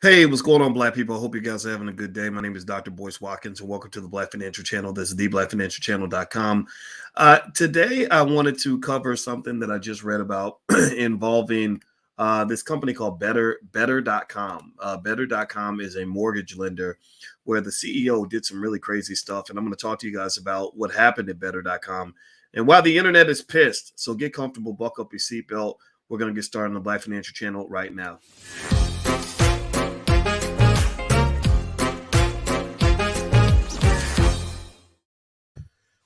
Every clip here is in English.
Hey, what's going on, Black people? I hope you guys are having a good day. My name is Dr. Boyce Watkins, and welcome to the Black Financial Channel. This is theblackfinancialchannel.com. Today, I wanted to cover something that I just read about involving this company called Better.com. Better.com is a mortgage lender where the CEO did some really crazy stuff, and I'm going to talk to you guys about what happened at Better.com and why the internet is pissed. So get comfortable, buckle up your seatbelt. We're going to get started on the Black Financial Channel right now.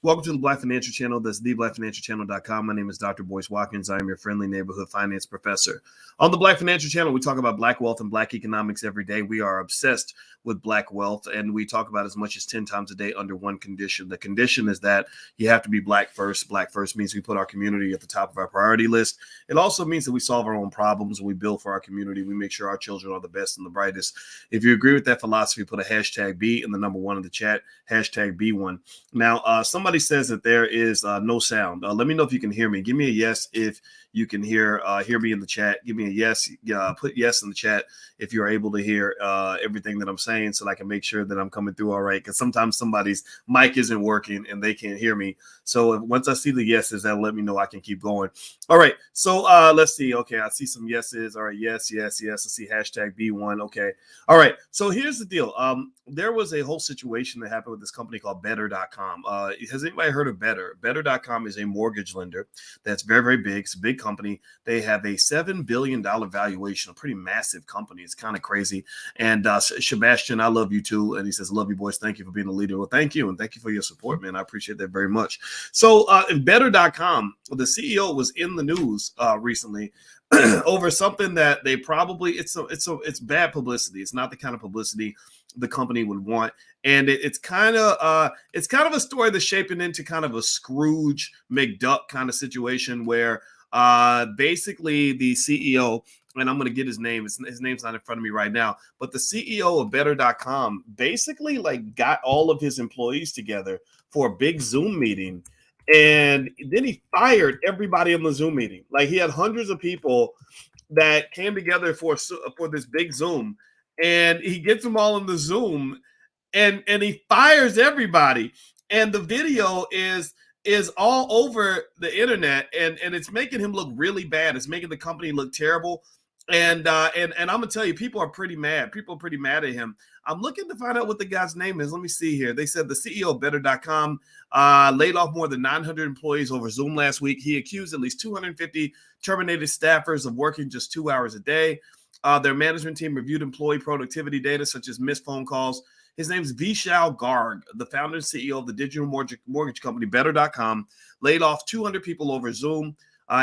Welcome to the Black Financial Channel. That's theblackfinancialchannel.com. My name is Dr. Boyce Watkins. I am your friendly neighborhood finance professor. On the Black Financial Channel, we talk about Black wealth and Black economics every day. We are obsessed with Black wealth, and we talk about as much as 10 times a day under one condition. The condition is that you have to be Black first. Black first means we put our community at the top of our priority list. It also means that we solve our own problems. We build for our community. We make sure our children are the best and the brightest. If you agree with that philosophy, put a hashtag B in the number one in the chat, hashtag B1. Now, somebody says that there is no sound. Let me know if you can hear me. Give me a yes if you can hear me in the chat. Give me a yes. Put yes in the chat if you're able to hear everything that I'm saying, so that I can make sure that I'm coming through all right. Because sometimes somebody's mic isn't working and they can't hear me. So once I see the yeses, that'll let me know I can keep going. All right. So let's see. Okay, I see some yeses. All right. Yes. I see hashtag B1. Okay. All right. So here's the deal. There was a whole situation that happened with this company called Better.com. Has anybody heard of Better? Better.com is a mortgage lender that's very, very big. It's a big company. They have a $7 billion valuation, a pretty massive company. It's kind of crazy. And Sebastian, I love you too. And he says, love you, boys. Thank you for being a leader. Well, thank you. And thank you for your support, man. I appreciate that very much. So Better.com, the CEO was in the news recently over something that they probably, it's bad publicity. It's not the kind of publicity the company would want. And it's kind of a story that's shaping into kind of a Scrooge McDuck kind of situation where basically the CEO, and I'm going to get his name. His name's not in front of me right now, but the CEO of Better.com basically like got all of his employees together for a big Zoom meeting. And then he fired everybody in the Zoom meeting. Like he had hundreds of people that came together for this big Zoom, and he gets them all in the Zoom, and he fires everybody. And the video is all over the internet, and it's making him look really bad. It's making the company look terrible. And I'm gonna tell you, people are pretty mad. People are pretty mad at him. I'm looking to find out what the guy's name is. Let me see here. They said the CEO of Better.com laid off more than 900 employees over Zoom last week. He accused at least 250 terminated staffers of working just 2 hours a day. Their management team reviewed employee productivity data, such as missed phone calls. His name is Vishal Garg, the founder and CEO of the digital mortgage company Better.com, laid off 200 people over Zoom.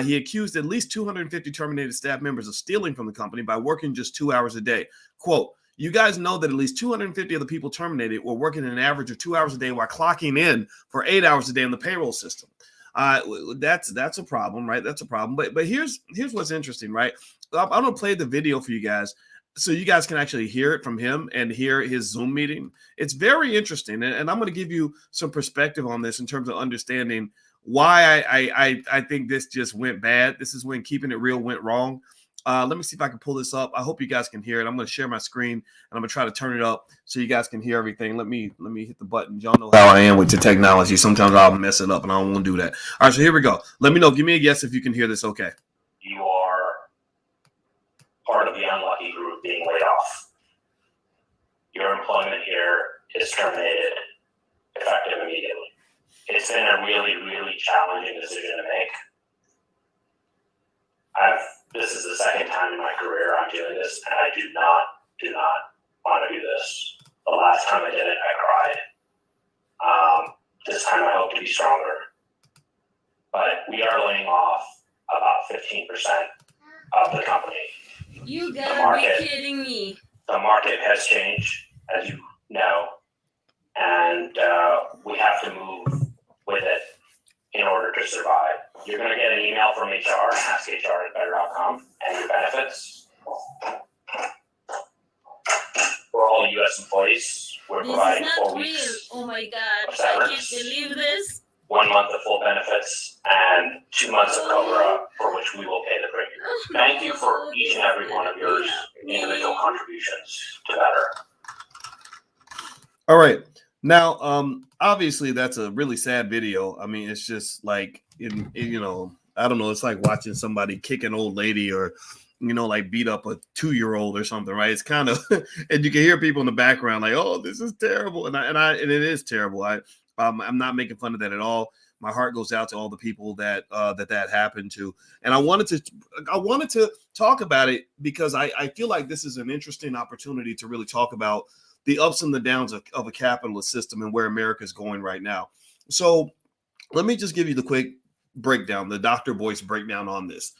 He accused at least 250 terminated staff members of stealing from the company by working just 2 hours a day. Quote, you guys know that at least 250 of the people terminated were working an average of 2 hours a day while clocking in for 8 hours a day in the payroll system. That's a problem, right? That's a problem. But here's what's interesting, right? I'm going to play the video for you guys so you guys can actually hear it from him and hear his Zoom meeting. It's very interesting. And I'm going to give you some perspective on this in terms of understanding why I think this just went bad. This is when keeping it real went wrong. Let me see if I can pull this up. I hope you guys can hear it. I'm going to share my screen and I'm going to try to turn it up so you guys can hear everything. Let me hit the button. Y'all know how I am with the technology. Sometimes I'll mess it up and I don't want to do that. All right, so here we go. Let me know. Give me a yes if you can hear this okay. You are part of the unlucky group being laid off. Your employment here is terminated effective immediately. It's been a really, really challenging decision to make. This is the second time in my career I'm doing this, and I do not want to do this. The last time I did it, I cried. This time I hope to be stronger. But we are laying off about 15% of the company. You gotta be kidding me. The market has changed, as you know, and we have to move with it in order to survive. You're going to get an email from HR, askhr@better.com, and your benefits. For all U.S. employees, we're providing 4 weeks. Oh my God, I can't believe this. 1 month of full benefits and 2 months of COBRA, for which we will pay the premium. Thank you for each and every one of your individual contributions to Better. All right. Now, obviously that's a really sad video. I mean, it's just like, you know, I don't know. It's like watching somebody kick an old lady or, you know, like beat up a 2-year-old or something, right? It's kind of, and you can hear people in the background like, "Oh, this is terrible," and it is terrible. I'm not making fun of that at all. My heart goes out to all the people that that happened to, and I wanted to talk about it because I feel like this is an interesting opportunity to really talk about the ups and the downs of a capitalist system and where America is going right now. So let me just give you the quick breakdown, the Dr. Boyce breakdown on this.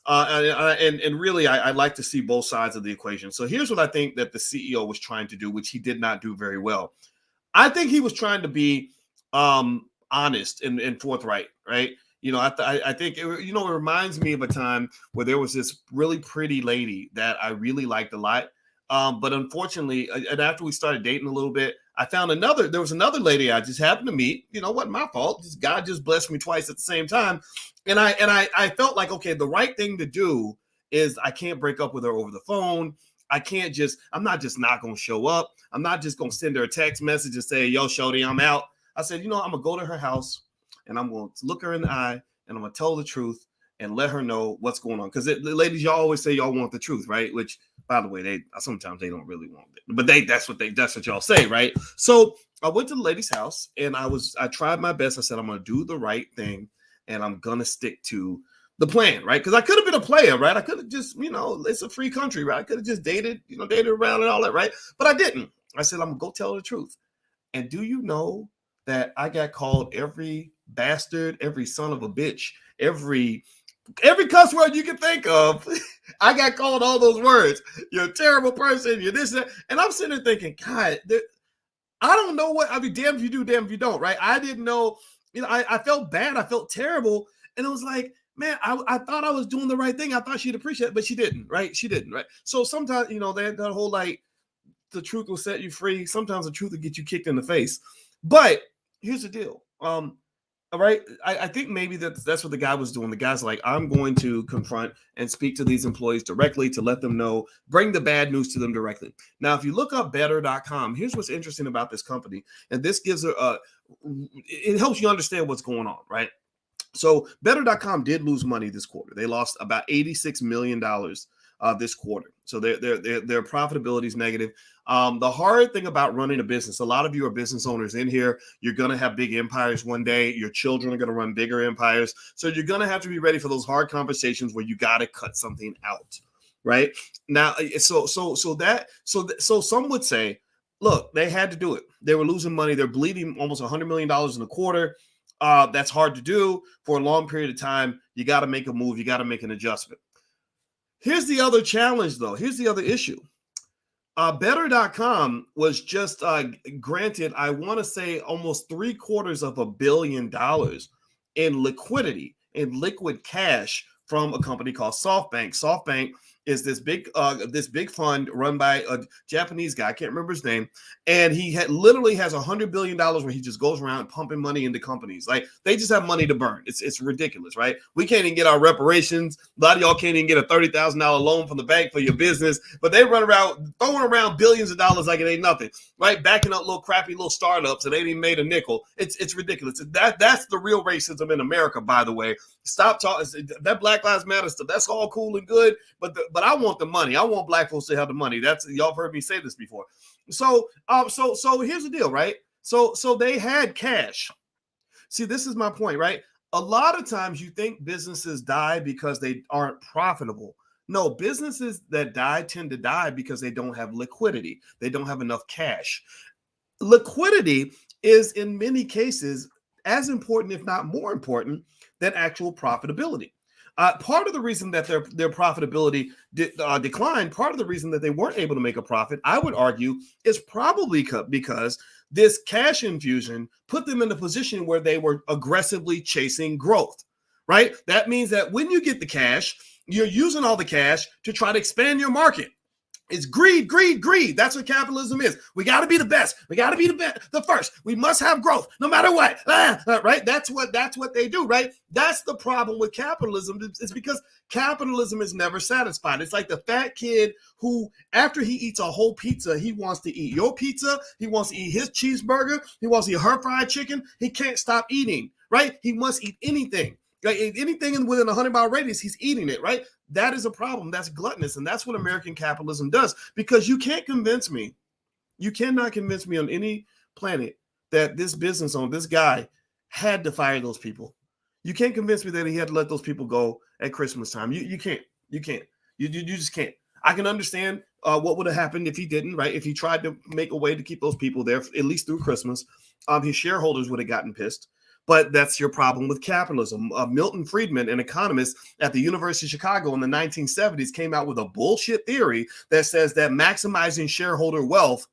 And really, I like to see both sides of the equation. So here's what I think that the CEO was trying to do, which he did not do very well. I think he was trying to be honest and forthright, right? You know, I think, it reminds me of a time where there was this really pretty lady that I really liked a lot. But unfortunately, and after we started dating a little bit, I found there was another lady I just happened to meet. You know, wasn't my fault. God just blessed me twice at the same time. And I felt like, okay, the right thing to do is I can't break up with her over the phone. I'm not just not going to show up. I'm not just going to send her a text message and say, "Yo, shorty, I'm out." I said, I'm going to go to her house and I'm going to look her in the eye and I'm going to tell the truth and let her know what's going on. Because ladies, y'all always say y'all want the truth, right? Which, by the way, sometimes they don't really want it, but that's what y'all say, right? So I went to the lady's house and I tried my best. I said, I'm going to do the right thing and I'm going to stick to the plan, right? Because I could have been a player, right? I could have just, it's a free country, right? I could have just dated around and all that, right? But I didn't. I said, I'm going to go tell the truth. And do you know that I got called every bastard, every son of a bitch, every cuss word you can think of? I got called all those words. You're a terrible person. You're this, that. And I'm sitting there thinking, God, I don't know what, I mean, damn if you do, damn if you don't, right? I didn't know, I felt bad. I felt terrible. And it was like, man, I thought I was doing the right thing. I thought she'd appreciate it, but she didn't, right? She didn't, right? So sometimes, that whole, like, the truth will set you free. Sometimes the truth will get you kicked in the face. But here's the deal. All right. I think maybe that's what the guy was doing. The guy's like, I'm going to confront and speak to these employees directly to let them know, bring the bad news to them directly. Now, if you look up better.com, here's what's interesting about this company. And this gives it helps you understand what's going on, right? So better.com did lose money this quarter. They lost about $86 million this quarter. So their profitability is negative. The hard thing about running a business, a lot of you are business owners in here. You're going to have big empires one day. Your children are going to run bigger empires. So you're going to have to be ready for those hard conversations where you got to cut something out, right? Now, so some would say, look, they had to do it. They were losing money. They're bleeding almost $100 million in a quarter. That's hard to do for a long period of time. You got to make a move. You got to make an adjustment. Here's the other challenge, though. Here's the other issue. Better.com was just granted, I want to say, almost $750 million in liquidity, in liquid cash from a company called SoftBank. SoftBank is this big fund run by a Japanese guy. I can't remember his name. And he literally has $100 billion where he just goes around pumping money into companies. Like, they just have money to burn. It's ridiculous, right? We can't even get our reparations. A lot of y'all can't even get a $30,000 loan from the bank for your business, but they run around throwing around billions of dollars like it ain't nothing, right? Backing up little crappy little startups that ain't even made a nickel. It's ridiculous. That's the real racism in America, by the way. Stop talking that Black Lives Matter stuff. That's all cool and good, but I want the money. I want black folks to have the money. That's, y'all have heard me say this before. So here's the deal, right? So they had cash. See, this is my point, right? A lot of times you think businesses die because they aren't profitable. No, businesses that die tend to die because they don't have liquidity. They don't have enough cash. Liquidity is, in many cases, as important, if not more important, than actual profitability. Part of the reason that their profitability declined, part of the reason that they weren't able to make a profit, I would argue, is probably because this cash infusion put them in a position where they were aggressively chasing growth, right? That means that when you get the cash, you're using all the cash to try to expand your market. It's greed, greed, greed. That's what capitalism is. We got to be the best. We got to be the first. We must have growth, no matter what. Right? That's what they do. Right? That's the problem with capitalism. It's because capitalism is never satisfied. It's like the fat kid who, after he eats a whole pizza, he wants to eat your pizza. He wants to eat his cheeseburger. He wants to eat her fried chicken. He can't stop eating. Right? He must eat anything. Right? Anything within a 100-mile radius, he's eating it. Right? That is a problem. That's gluttonous. And that's what American capitalism does, because you can't convince me. You cannot convince me on any planet that this business owner, this guy, had to fire those people. You can't convince me that he had to let those people go at Christmas time. You can't. You just can't. I can understand what would have happened if he didn't, right? If he tried to make a way to keep those people there, at least through Christmas, his shareholders would have gotten pissed. But that's your problem with capitalism. Milton Friedman, an economist at the University of Chicago in the 1970s, came out with a bullshit theory that says that maximizing shareholder wealth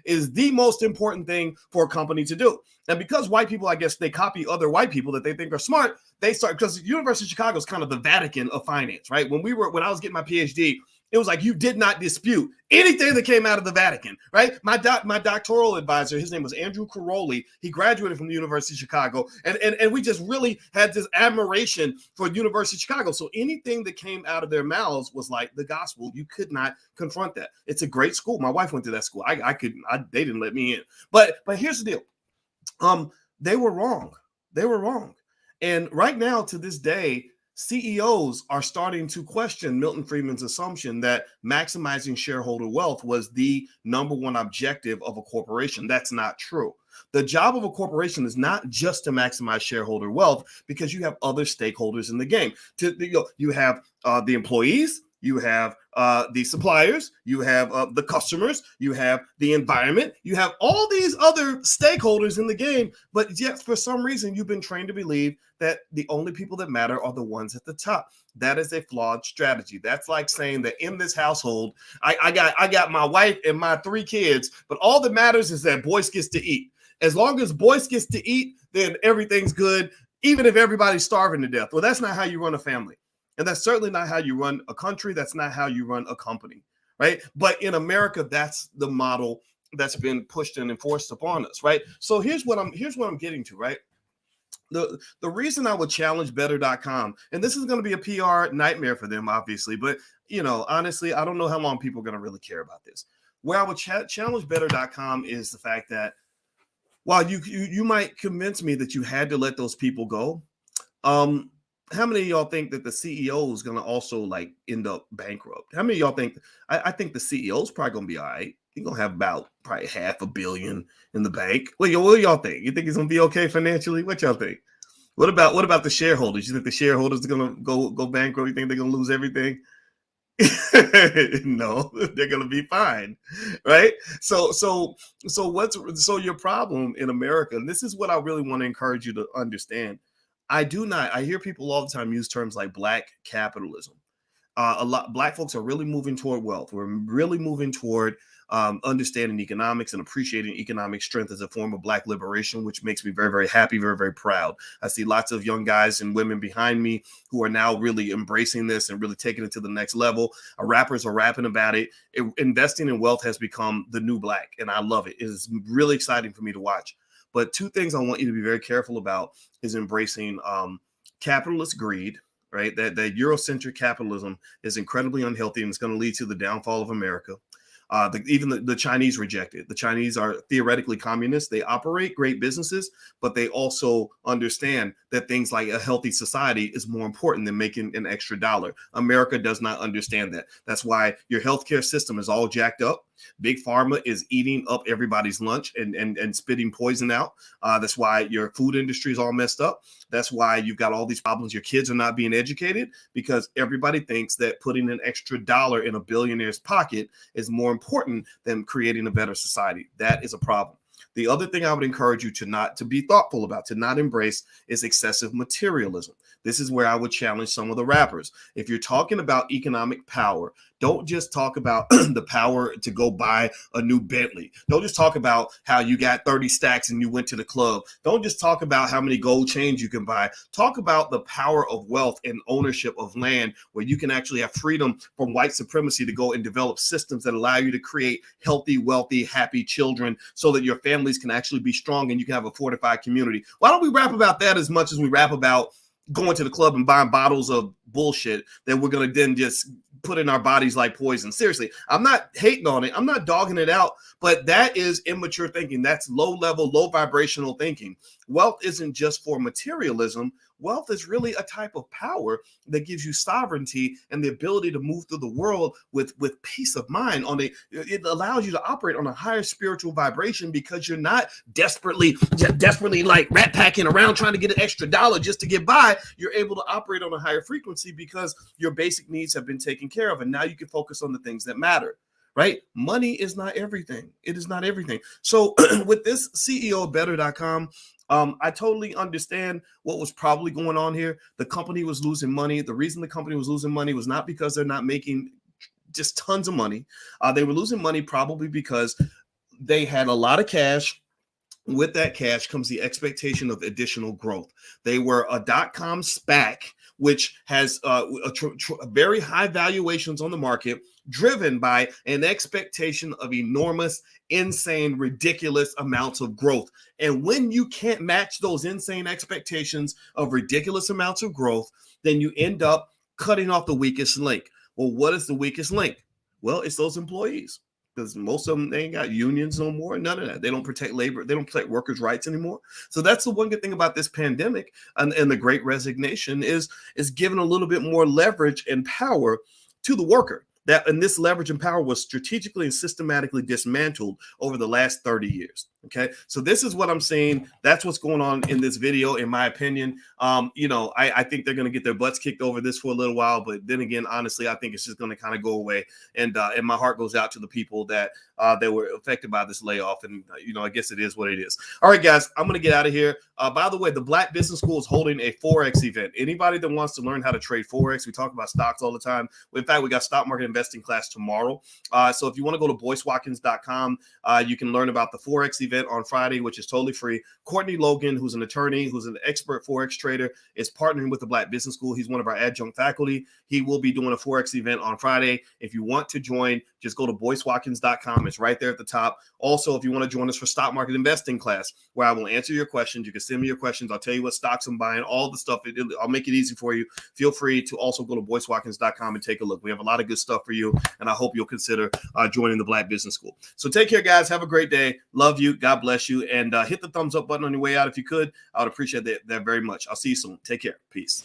is the most important thing for a company to do. And because white people, I guess, they copy other white people that they think are smart, they start, because the University of Chicago is kind of the Vatican of finance, right? When I was getting my PhD, it was like you did not dispute anything that came out of the Vatican, right? My doctoral advisor, his name was Andrew Caroli. He graduated from the University of Chicago, and we just really had this admiration for the University of Chicago. So anything that came out of their mouths was like the gospel. You could not confront that. It's a great school. My wife went to that school. They didn't let me in. But here's the deal. They were wrong. They were wrong. And right now, to this day, CEOs are starting to question Milton Friedman's assumption that maximizing shareholder wealth was the number one objective of a corporation. That's not true. The job of a corporation is not just to maximize shareholder wealth, because you have other stakeholders in the game. You have the employees, you have the suppliers, you have the customers, you have the environment, you have all these other stakeholders in the game. But yet, for some reason, you've been trained to believe that the only people that matter are the ones at the top. That is a flawed strategy. That's like saying that in this household, I got my wife and my 3 kids, but all that matters is that Boyce gets to eat. As long as Boyce gets to eat, then everything's good, even if everybody's starving to death. Well, that's not how you run a family. And that's certainly not how you run a country. That's not how you run a company, right? But in America, that's the model that's been pushed and enforced upon us, right? So here's what I'm getting to, right? The reason I would challenge better.com, and this is going to be a PR nightmare for them, obviously, but honestly, I don't know how long people are going to really care about this. Where I would challenge better.com is the fact that while you might convince me that you had to let those people go, how many of y'all think that the CEO is going to also end up bankrupt? How many of y'all think? I think the CEO is probably going to be all right. He's going to have about probably $500 million in the bank. What do y'all think? You think he's going to be okay financially? What y'all think? What about the shareholders? You think the shareholders are going to go bankrupt? You think they're going to lose everything? No, they're going to be fine, right? So your problem in America, and this is what I really want to encourage you to understand. I hear people all the time use terms like black capitalism. Black folks are really moving toward wealth. We're really moving toward understanding economics and appreciating economic strength as a form of black liberation, which makes me very, very happy, very, very proud. I see lots of young guys and women behind me who are now really embracing this and really taking it to the next level. Rappers are rapping about it. Investing in wealth has become the new black, and I love it. It is really exciting for me to watch. But 2 things I want you to be very careful about is embracing capitalist greed, right? That Eurocentric capitalism is incredibly unhealthy, and it's going to lead to the downfall of America. Even the Chinese reject it. The Chinese are theoretically communist. They operate great businesses, but they also understand that things like a healthy society is more important than making an extra dollar. America does not understand that. That's why your healthcare system is all jacked up. Big pharma is eating up everybody's lunch and spitting poison out. That's why your food industry is all messed up. That's why you've got all these problems. Your kids are not being educated because everybody thinks that putting an extra dollar in a billionaire's pocket is more important than creating a better society. That is a problem. The other thing I would encourage you to be thoughtful about, to not embrace, is excessive materialism. This is where I would challenge some of the rappers. If you're talking about economic power, don't just talk about the power to go buy a new Bentley. Don't just talk about how you got 30 stacks and you went to the club. Don't just talk about how many gold chains you can buy. Talk about the power of wealth and ownership of land, where you can actually have freedom from white supremacy to go and develop systems that allow you to create healthy, wealthy, happy children so that your families can actually be strong and you can have a fortified community. Why don't we rap about that as much as we rap about going to the club and buying bottles of bullshit that we're going to then just put in our bodies like poison? Seriously, I'm not hating on it. I'm not dogging it out, but that is immature thinking. That's low level, low vibrational thinking. Wealth isn't just for materialism. Wealth is really a type of power that gives you sovereignty and the ability to move through the world with peace of mind. It allows you to operate on a higher spiritual vibration, because you're not desperately like rat packing around trying to get an extra dollar just to get by. You're able to operate on a higher frequency because your basic needs have been taken care of, and now you can focus on the things that matter. Right? Money is not everything. It is not everything. So with this CEO of Better.com, I totally understand what was probably going on here. The company was losing money. The reason the company was losing money was not because they're not making just tons of money. They were losing money probably because they had a lot of cash. With that cash comes the expectation of additional growth. They were a .com SPAC, which has very high valuations on the market, driven by an expectation of enormous, insane, ridiculous amounts of growth. And when you can't match those insane expectations of ridiculous amounts of growth, then you end up cutting off the weakest link. Well, what is the weakest link? Well, it's those employees. Because most of them, they ain't got unions no more, none of that. They don't protect labor. They don't protect workers' rights anymore. So that's the one good thing about this pandemic and the Great Resignation is giving a little bit more leverage and power to the worker. And this leverage and power was strategically and systematically dismantled over the last 30 years. Okay, so this is what I'm saying. That's what's going on in this video, in my opinion. I think they're going to get their butts kicked over this for a little while, but then again, honestly, I think it's just going to kind of go away. And my heart goes out to the people that were affected by this layoff. And I guess it is what it is. All right, guys, I'm going to get out of here. By the way, the Black Business School is holding a Forex event. Anybody that wants to learn how to trade Forex, we talk about stocks all the time. In fact, we got stock market investing class tomorrow. So if you want to go to boycewatkins.com, you can learn about the Forex event on Friday, which is totally free. Courtney Logan, who's an attorney, who's an expert Forex trader, is partnering with the Black Business School. He's one of our adjunct faculty. He will be doing a Forex event on Friday. If you want to join, just go to boycewatkins.com. It's right there at the top. Also, if you want to join us for stock market investing class, where I will answer your questions, you can send me your questions. I'll tell you what stocks I'm buying, all the stuff. I'll make it easy for you. Feel free to also go to boycewatkins.com and take a look. We have a lot of good stuff for you, and I hope you'll consider joining the Black Business School. So take care, guys. Have a great day. Love you. God bless you. And hit the thumbs up button on your way out if you could. I would appreciate that very much. I'll see you soon. Take care. Peace.